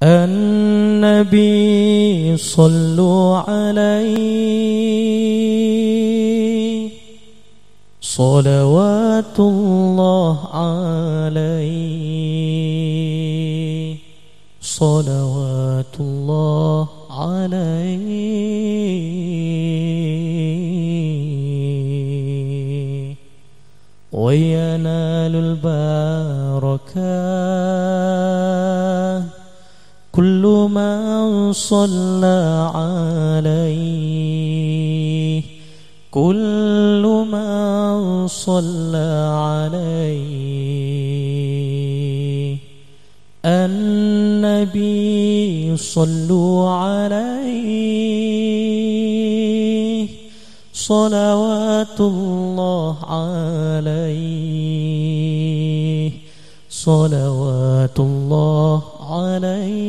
النبي صلوا عليه صلوات الله عليه صلوات الله عليه وينال البركات كل من صلى عليه كل من صلى عليه النبي صلوا عليه صلوات الله عليه صلوات الله عليه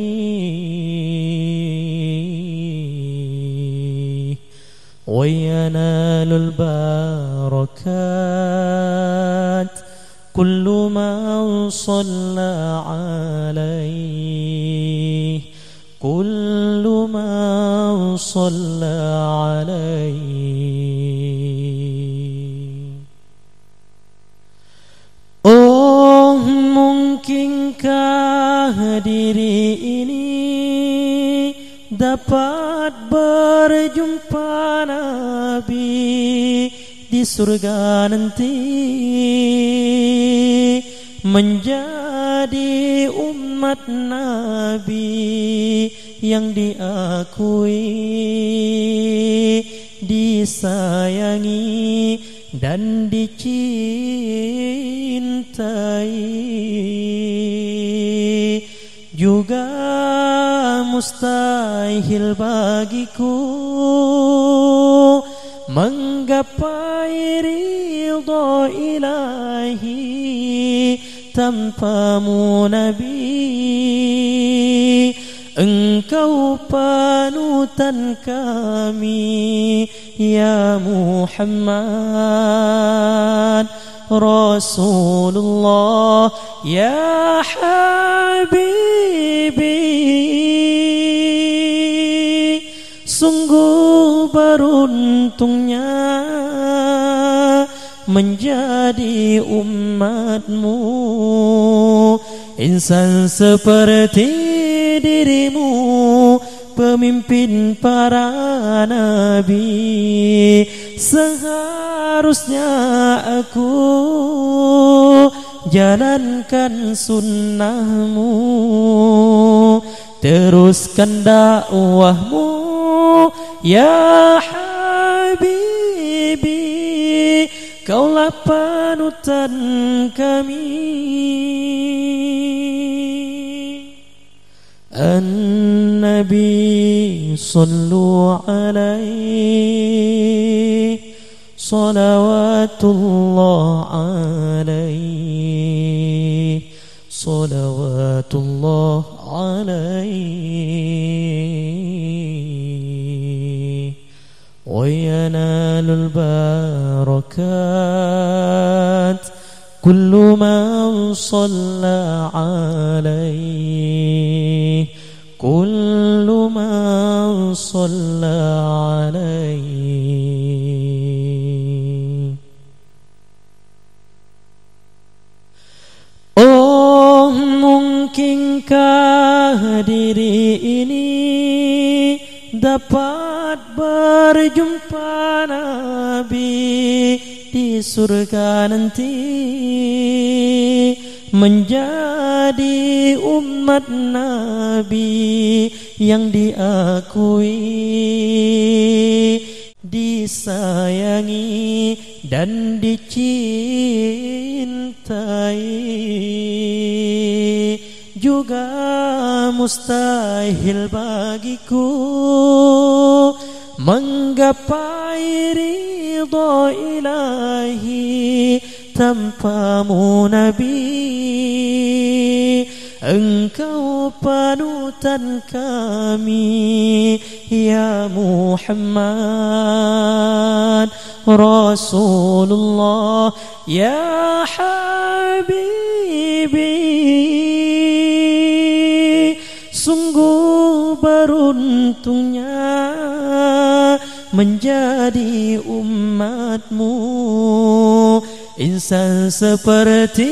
وينال البركات كل من صلى عليه كل من صلى عليه. Oh, mungkinkah diri ini dapat berjumpa Nabi di surga nanti, menjadi umat Nabi yang diakui, disayangi dan dicintai. Juga mustahil bagiku menggapai ridha ilahi tanpamu Nabi. Engkau panutan kami ya Muhammad Rasulullah ya Habibi. Sungguh beruntungnya menjadi umatmu, insan seperti dirimu, pemimpin para nabi. Seharusnya aku jalankan sunnahmu, teruskan dakwahmu ya Habibi. Kaulah panutan kami. An-Nabi sallu alaihi salawatullah alaihi salawatullah alaihi wa yanalul barakat kullu man shalla alaihi kullu man shalla alaihi. Oh, mungkinkah diri ini dapat berjumpa Nabi di surga nanti, menjadi umat Nabi yang diakui, disayangi dan dicintai. Juga mustahil bagiku menggapai ridha ilahi tanpamu Nabi. Engkau panutan kami ya Muhammad Rasulullah ya Habibi. Sungguh beruntungnya menjadi umatmu, insan seperti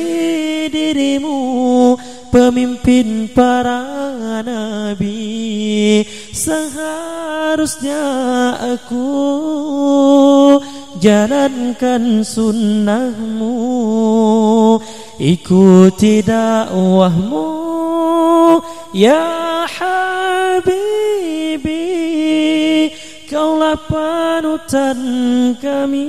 dirimu, pemimpin para nabi. Seharusnya aku jalankan sunnahmu, ikuti dakwahmu ya Habibi, kaulah panutan kami.